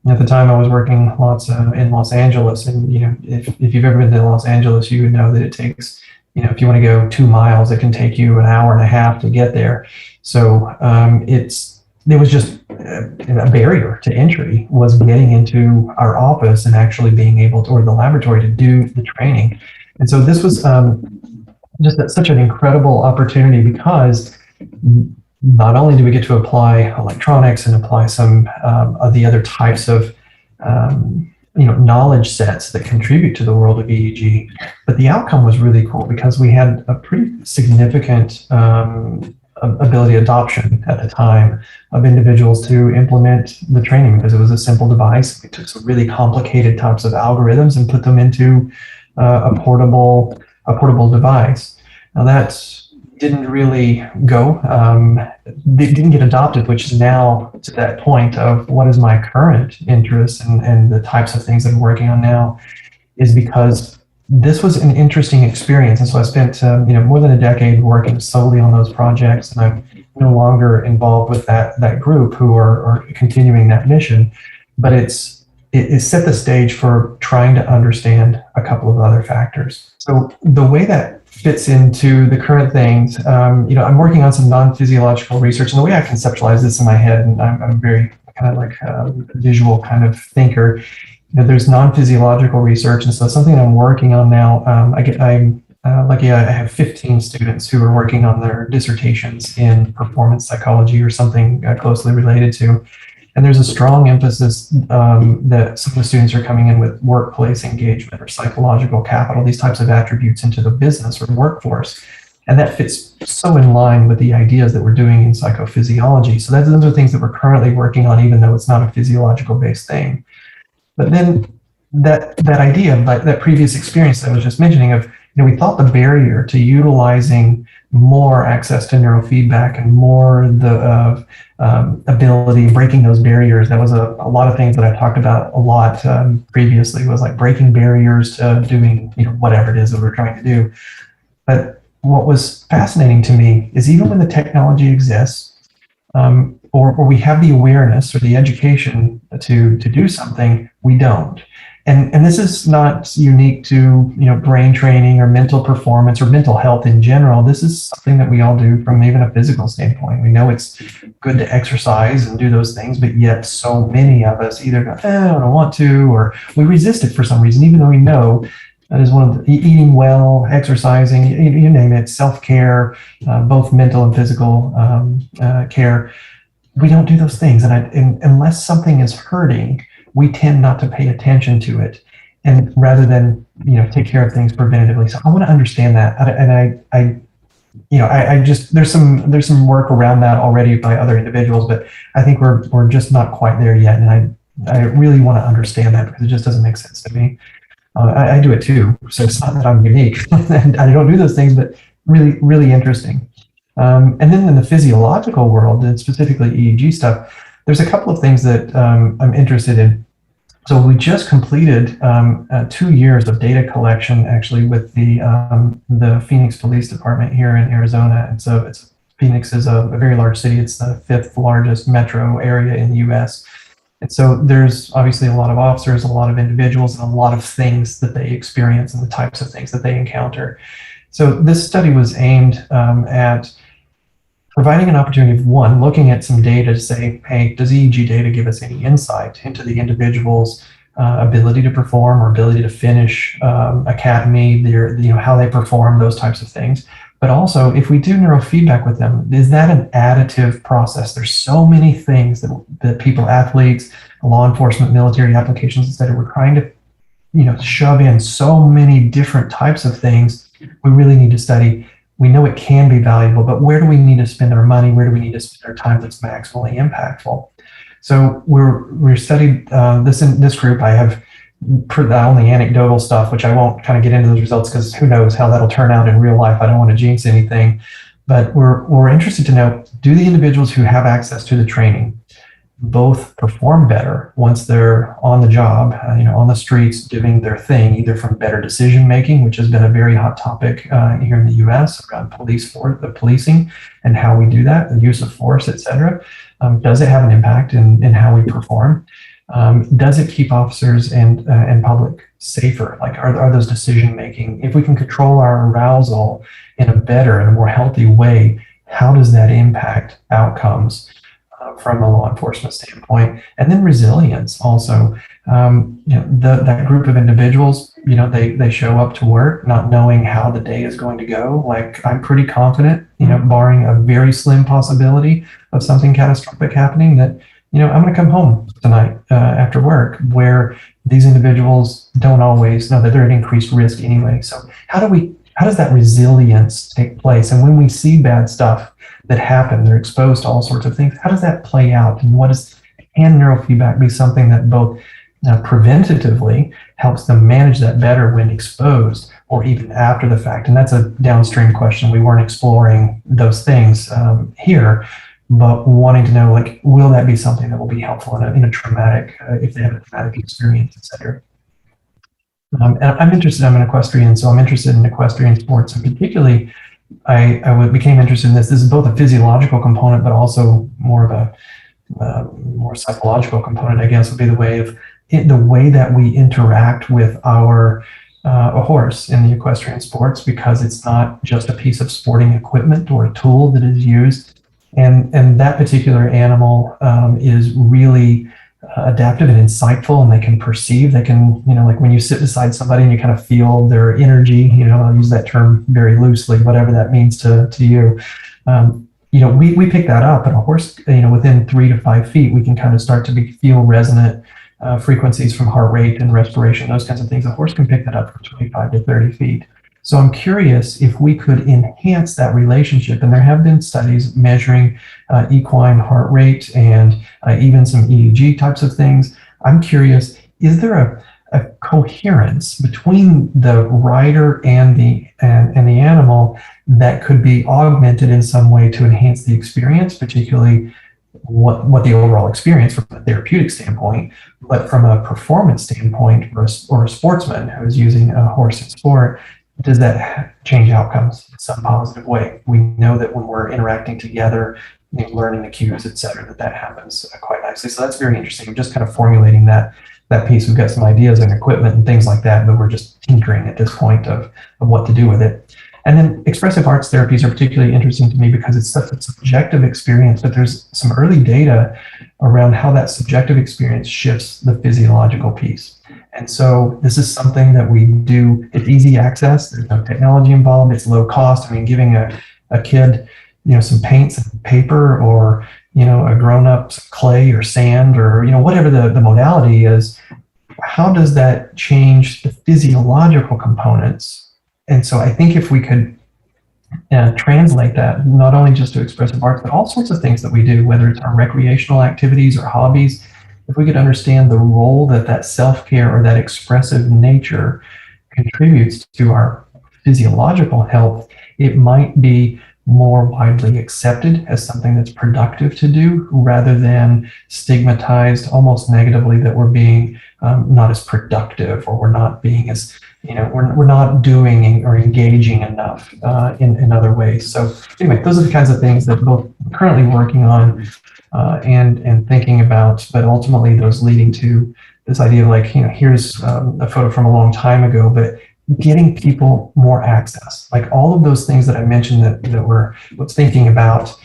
at the time I was working lots in Los Angeles, and if you've ever been to Los Angeles, you would know that it takes, if you want to go 2 miles, it can take you an hour and a half to get there. So there was just a barrier to entry was getting into our office and actually being able to, or the laboratory, to do the training. And so this was just such an incredible opportunity, because not only do we get to apply electronics and apply some of the other types of knowledge sets that contribute to the world of EEG, but the outcome was really cool because we had a pretty significant ability adoption at the time of individuals to implement the training, because it was a simple device. We took some really complicated types of algorithms and put them into a portable device. Now that didn't really go, they didn't get adopted, which is now to that point of what is my current interest and the types of things that I'm working on now, is because this was an interesting experience. And so I spent more than a decade working solely on those projects, and I'm no longer involved with that group who are continuing that mission. But it set the stage for trying to understand a couple of other factors. So the way that fits into the current things, I'm working on some non-physiological research, and the way I conceptualize this in my head, and I'm very kind of like a visual kind of thinker. There's non-physiological research, and so something I'm working on now. I'm lucky. I have 15 students who are working on their dissertations in performance psychology or something closely related to. And there's a strong emphasis that some of the students are coming in with workplace engagement or psychological capital, these types of attributes into the business or workforce. And that fits so in line with the ideas that we're doing in psychophysiology. So those are things that we're currently working on, even though it's not a physiological based thing. But then that idea, that previous experience that I was just mentioning of, we thought the barrier to utilizing more access to neurofeedback and more the ability, breaking those barriers. That was a lot of things that I talked about a lot previously, was like breaking barriers to doing whatever it is that we're trying to do. But what was fascinating to me is even when the technology exists, or we have the awareness or the education to do something, we don't. And this is not unique to brain training or mental performance or mental health in general. This is something that we all do from even a physical standpoint. We know it's good to exercise and do those things, but yet so many of us either go, I don't want to, or we resist it for some reason, even though we know that is one of the eating well, exercising, you name it, self-care, both mental and physical care. We don't do those things, and unless something is hurting, we tend not to pay attention to it, and rather than take care of things preventatively. So I want to understand that, and I just there's some work around that already by other individuals, but I think we're just not quite there yet, and I really want to understand that because it just doesn't make sense to me. I do it too, so it's not that I'm unique and I don't do those things, but really, really interesting. And then in the physiological world, and specifically EEG stuff, there's a couple of things that I'm interested in. So we just completed 2 years of data collection, actually, with the Phoenix Police Department here in Arizona. And so Phoenix is a very large city. It's the 5th largest metro area in the U.S. And so there's obviously a lot of officers, a lot of individuals, and a lot of things that they experience and the types of things that they encounter. So this study was aimed at providing an opportunity of, one, looking at some data to say, hey, does EEG data give us any insight into the individual's ability to perform or ability to finish academy, how they perform, those types of things. But also, if we do neurofeedback with them, is that an additive process? There's so many things that people, athletes, law enforcement, military applications, etc. We're trying to, shove in so many different types of things. We really need to study. We know it can be valuable, but where do we need to spend our money? Where do we need to spend our time that's maximally impactful? So we're studied this in this group. I have only anecdotal stuff, which I won't kind of get into those results because who knows how that'll turn out in real life. I don't want to jinx anything, but we're interested to know, do the individuals who have access to the training both perform better once they're on the job, on the streets doing their thing, either from better decision making, which has been a very hot topic here in the U.S. around the policing and how we do that, the use of force, etc. Does it have an impact in how we perform? Does it keep officers and public safer? Like, are those decision making? If we can control our arousal in a better and a more healthy way, how does that impact outcomes from a law enforcement standpoint? And then resilience also. That group of individuals, they show up to work not knowing how the day is going to go. Like, I'm pretty confident, barring a very slim possibility of something catastrophic happening, that I'm going to come home tonight after work, where these individuals don't always know that they're at increased risk anyway. So how does that resilience take place? And when we see bad stuff that happen, they're exposed to all sorts of things, how does that play out? And can neurofeedback be something that both preventatively helps them manage that better when exposed, or even after the fact? And that's a downstream question. We weren't exploring those things here, but wanting to know, like, will that be something that will be helpful in a traumatic, if they have a traumatic experience, et cetera. And I'm an equestrian, so I'm interested in equestrian sports, and particularly I became interested in this. This is both a physiological component, but also more of a more psychological component, I guess, would be the way that we interact with a horse in the equestrian sports, because it's not just a piece of sporting equipment or a tool that is used. And that particular animal is really adaptive and insightful, and they can perceive, they can, like when you sit beside somebody and you kind of feel their energy, I'll use that term very loosely, whatever that means to you. We pick that up, and a horse, within 3 to 5 feet, we can kind of start to feel resonant frequencies from heart rate and respiration, those kinds of things. A horse can pick that up from 25 to 30 feet. So I'm curious if we could enhance that relationship. And there have been studies measuring equine heart rate and even some EEG types of things. I'm curious, is there a coherence between the rider and the animal that could be augmented in some way to enhance the experience, particularly what the overall experience from a therapeutic standpoint, but from a performance standpoint, or a sportsman who is using a horse in sport, does that change outcomes in some positive way? We know that when we're interacting together, learning the cues, et cetera, that happens quite nicely. So that's very interesting. I'm just kind of formulating that piece. We've got some ideas and equipment and things like that, but we're just tinkering at this point of what to do with it. And then expressive arts therapies are particularly interesting to me because it's such a subjective experience, but there's some early data around how that subjective experience shifts the physiological piece. And so this is something that we do. It's easy access. There's no technology involved. It's low cost. I mean, giving a kid, some paints and paper, or, a grown-up some clay or sand, or, whatever the modality is, how does that change the physiological components? And so I think if we could and translate that not only just to expressive arts, but all sorts of things that we do, whether it's our recreational activities or hobbies. If we could understand the role that that self-care or that expressive nature contributes to our physiological health, it might be more widely accepted as something that's productive to do rather than stigmatized almost negatively that we're being not as productive, or we're not being as, we're not doing or engaging enough in other ways. So anyway, those are the kinds of things that both currently working on and thinking about, but ultimately those leading to this idea of like, here's a photo from a long time ago, but getting people more access, like all of those things that I mentioned that we're thinking about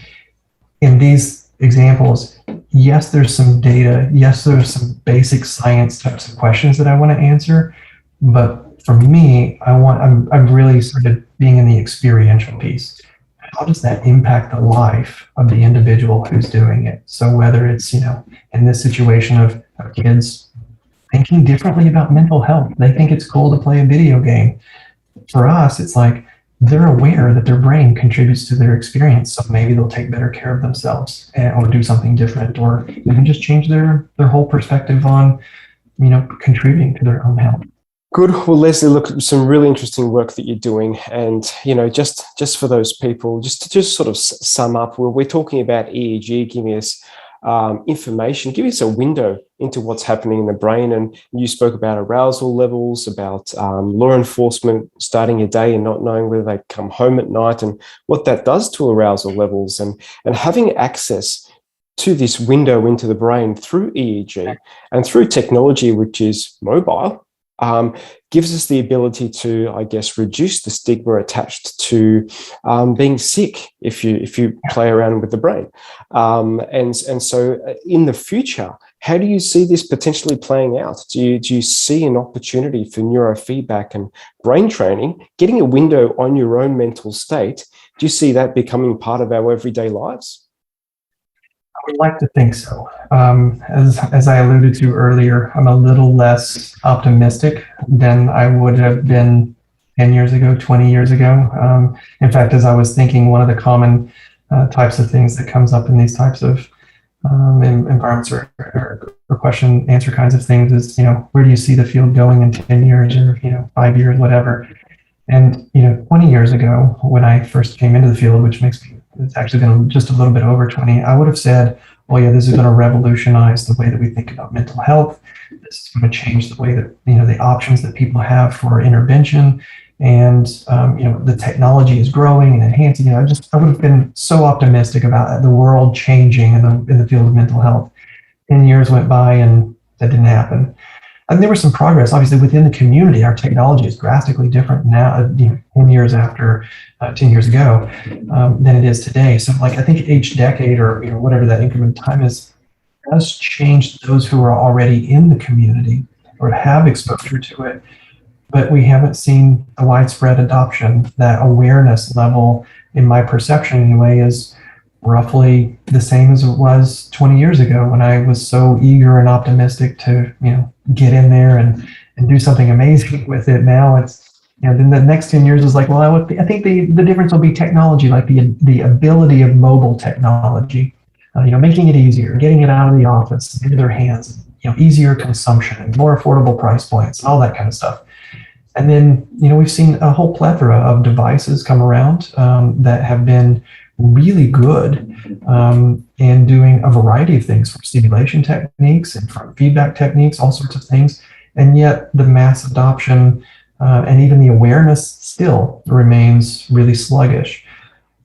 in these examples. Yes, there's some data. Yes, there's some basic science types of questions that I want to answer. But for me, I'm really sort of being in the experiential piece. How does that impact the life of the individual who's doing it? So whether it's, in this situation of kids thinking differently about mental health, they think it's cool to play a video game. For us, it's like they're aware that their brain contributes to their experience. So maybe they'll take better care of themselves or do something different, or even just change their whole perspective on, contributing to their own health. Good. Well, Leslie, look, some really interesting work that you're doing. And, just for those people, just to sort of sum up, we're talking about EEG, giving us information, giving us a window into what's happening in the brain. And you spoke about arousal levels, about law enforcement starting your day and not knowing whether they come home at night, and what that does to arousal levels, and having access to this window into the brain through EEG and through technology, which is mobile, gives us the ability to, I guess, reduce the stigma attached to being sick if you play around with the brain. And so in the future, how do you see this potentially playing out? Do you see an opportunity for neurofeedback and brain training, getting a window on your own mental state? Do you see that becoming part of our everyday lives? I would like to think so. As I alluded to earlier, I'm a little less optimistic than I would have been 10 years ago, 20 years ago. In fact, as I was thinking, one of the common types of things that comes up in these types of environments or question answer kinds of things is, where do you see the field going in 10 years or, 5 years, whatever. And, 20 years ago, when I first came into the field, which makes me, it's actually been just a little bit over 20, I would have said, well, yeah, this is going to revolutionize the way that we think about mental health. This is going to change the way that, the options that people have for intervention. And, the technology is growing and enhancing. I would have been so optimistic about the world changing in the field of mental health. 10 years went by and that didn't happen. And there was some progress, obviously, within the community. Our technology is drastically different now, 10 years ago, than it is today. So, I think each decade or whatever that increment of time is, has changed those who are already in the community or have exposure to it. But we haven't seen a widespread adoption. That awareness level, in my perception anyway, is roughly the same as it was 20 years ago when I was so eager and optimistic to, get in there and do something amazing with it. Now it's, then the next 10 years is like, well, I think the difference will be technology, like the ability of mobile technology, making it easier, getting it out of the office, into their hands, easier consumption and more affordable price points and all that kind of stuff. And then, we've seen a whole plethora of devices come around that have been really good in doing a variety of things, from stimulation techniques and from feedback techniques, all sorts of things. And yet the mass adoption and even the awareness still remains really sluggish.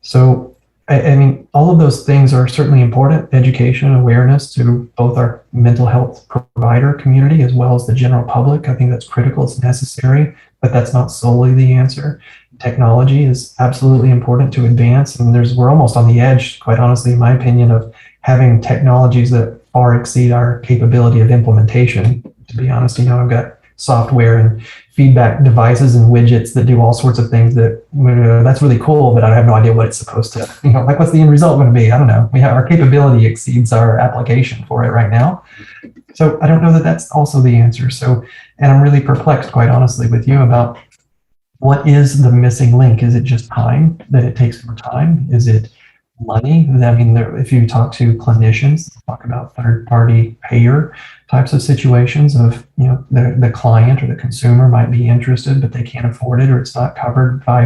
So, I mean, all of those things are certainly important: education, awareness to both our mental health provider community as well as the general public. I think that's critical, it's necessary, but that's not solely the answer. Technology is absolutely important to advance, and we're almost on the edge, quite honestly, in my opinion, of having technologies that far exceed our capability of implementation. To be honest, I've got software and feedback devices and widgets that do all sorts of things that that's really cool, but I have no idea what it's supposed to, what's the end result going to be? I don't know. Our capability exceeds our application for it right now. So I don't know that that's also the answer. So, and I'm really perplexed, quite honestly, with you about what is the missing link? Is it just time, that it takes more time? Is it money? I mean, if you talk to clinicians, talk about third-party payer types of situations of, the client or the consumer might be interested, but they can't afford it, or it's not covered by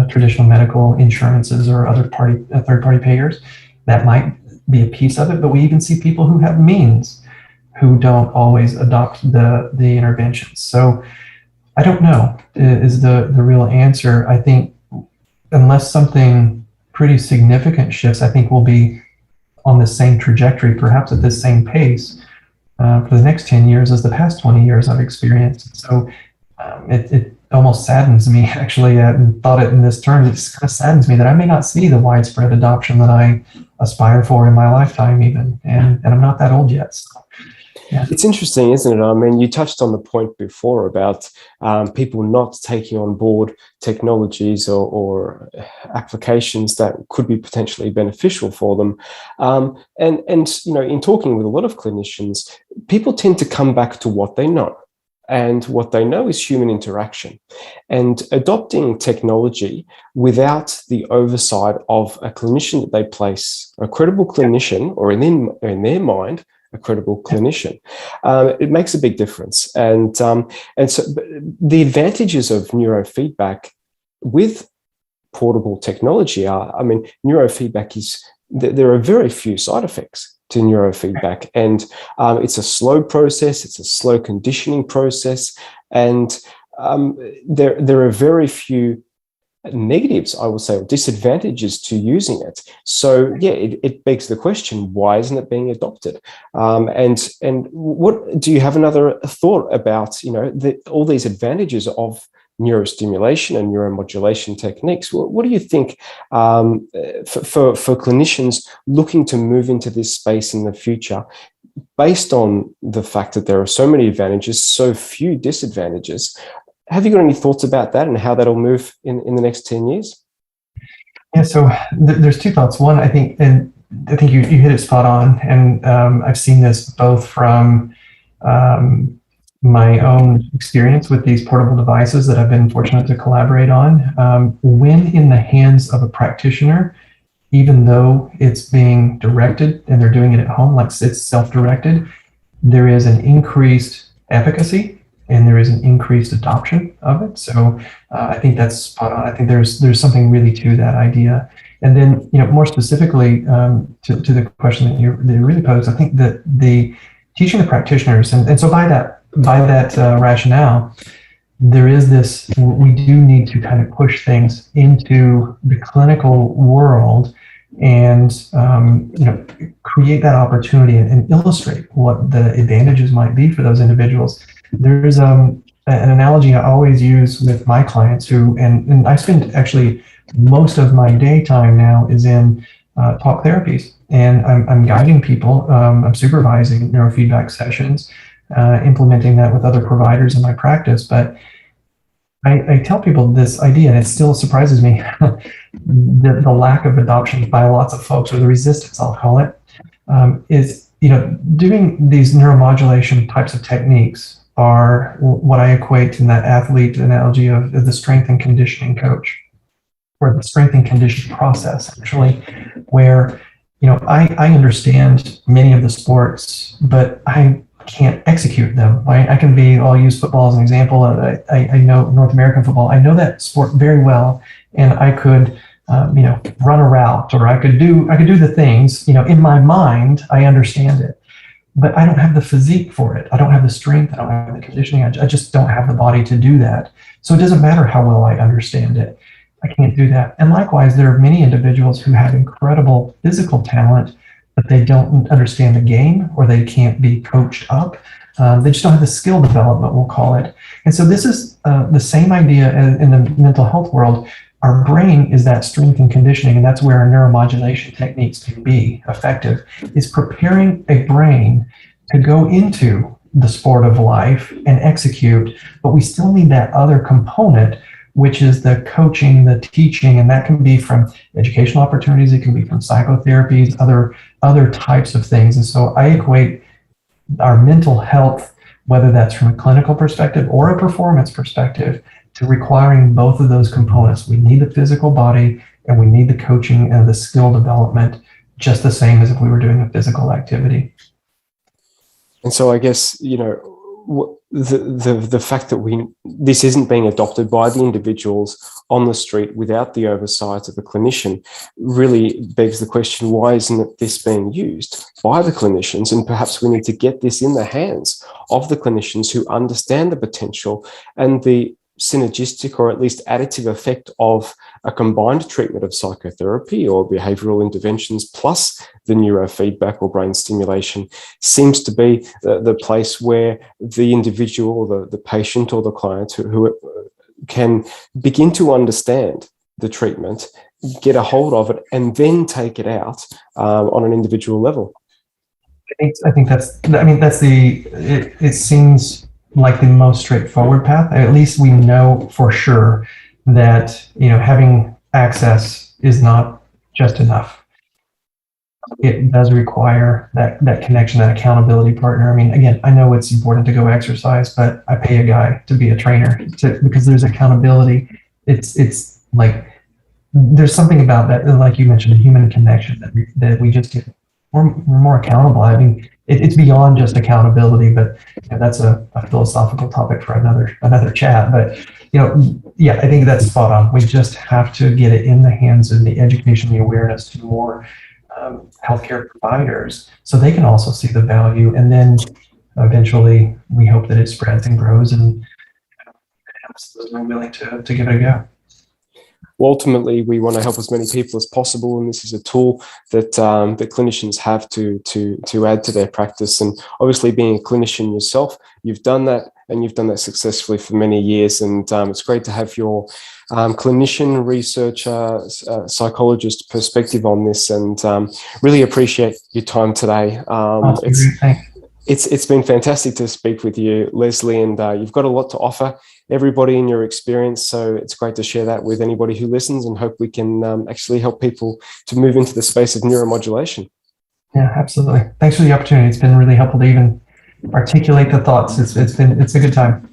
traditional medical insurances or third-party payers. That might be a piece of it, but we even see people who have means who don't always adopt the interventions. So I don't know is the real answer. I think unless something pretty significant shifts, I think we'll be on the same trajectory, perhaps at the same pace for the next 10 years as the past 20 years I've experienced. So it almost saddens me, actually, and thought it in this term, it just kind of saddens me that I may not see the widespread adoption that I aspire for in my lifetime even, and I'm not that old yet. So. Yeah. It's interesting, isn't it? I mean, you touched on the point before about people not taking on board technologies or applications that could be potentially beneficial for them. And in talking with a lot of clinicians, people tend to come back to what they know. And what they know is human interaction. And adopting technology without the oversight of a clinician that they place, a credible clinician, or in their mind, a credible clinician, it makes a big difference. And so the advantages of neurofeedback with portable technology are, neurofeedback there are very few side effects to neurofeedback, and it's a slow process, it's a slow conditioning process, and there are very few negatives, I would say, or disadvantages to using it. So yeah, it begs the question, why isn't it being adopted? And what do you have another thought about, all these advantages of neurostimulation and neuromodulation techniques? What do you think for clinicians looking to move into this space in the future, based on the fact that there are so many advantages, so few disadvantages? Have you got any thoughts about that and how that'll move in the next 10 years? Yeah, so there's two thoughts. One, I think you hit it spot on, and I've seen this both from my own experience with these portable devices that I've been fortunate to collaborate on. When in the hands of a practitioner, even though it's being directed and they're doing it at home, like it's self-directed, there is an increased efficacy and there is an increased adoption of it. So I think that's spot on. I think there's something really to that idea. And then, more specifically to the question that you really posed, I think that the teaching the practitioners, and so by that rationale, there is this, we do need to kind of push things into the clinical world and create that opportunity and illustrate what the advantages might be for those individuals. There's an analogy I always use with my clients and I spend actually most of my daytime now is in talk therapies, and I'm guiding people, I'm supervising neurofeedback sessions, implementing that with other providers in my practice. But I tell people this idea, and it still surprises me, the lack of adoption by lots of folks, or the resistance, I'll call it, is, doing these neuromodulation types of techniques are what I equate in that athlete analogy of the strength and conditioning coach, or the strength and conditioning process, actually, where, I understand many of the sports, but I can't execute them. I'll use football as an example. I know North American football. I know that sport very well, and I could, run a route, or I could do the things. In my mind, I understand it, but I don't have the physique for it. I don't have the strength. I don't have the conditioning. I just don't have the body to do that. So it doesn't matter how well I understand it. I can't do that. And likewise, there are many individuals who have incredible physical talent, but they don't understand the game, or they can't be coached up. They just don't have the skill development, we'll call it. And so this is the same idea in the mental health world. Our brain is that strength and conditioning, and that's where our neuromodulation techniques can be effective, is preparing a brain to go into the sport of life and execute, but we still need that other component, which is the coaching, the teaching, and that can be from educational opportunities, it can be from psychotherapies, other types of things. And so I equate our mental health, whether that's from a clinical perspective or a performance perspective, to requiring both of those components. We need the physical body and we need the coaching and the skill development just the same as if we were doing a physical activity. And so I guess, the fact that this isn't being adopted by the individuals on the street without the oversight of the clinician really begs the question, why isn't this being used by the clinicians? And perhaps we need to get this in the hands of the clinicians who understand the potential and the synergistic or at least additive effect of a combined treatment of psychotherapy or behavioral interventions plus the neurofeedback or brain stimulation seems to be the place where the individual or the patient or the client who can begin to understand the treatment, get a hold of it, and then take it out on an individual level. I think it seems like the most straightforward path. At least we know for sure that, having access is not just enough. It does require that connection, that accountability partner. I mean, again, I know it's important to go exercise, but I pay a guy to be a trainer because there's accountability. It's like, there's something about that, like you mentioned, the human connection that we just get. We're more accountable. I mean, it's beyond just accountability, but that's a philosophical topic for another chat. But I think that's spot on. We just have to get it in the hands and the education, the awareness to more healthcare providers, so they can also see the value. And then eventually, we hope that it spreads and grows, and those are willing to give it a go. Well, ultimately, we want to help as many people as possible, and this is a tool that that clinicians have to add to their practice. And obviously, being a clinician yourself, you've done that, and you've done that successfully for many years. And it's great to have your clinician, researcher, psychologist perspective on this, and really appreciate your time today. It's been fantastic to speak with you, Leslie, and you've got a lot to offer everybody in your experience. So it's great to share that with anybody who listens, and hope we can actually help people to move into the space of neuromodulation. Yeah, absolutely. Thanks for the opportunity. It's been really helpful to even articulate the thoughts. It's a good time.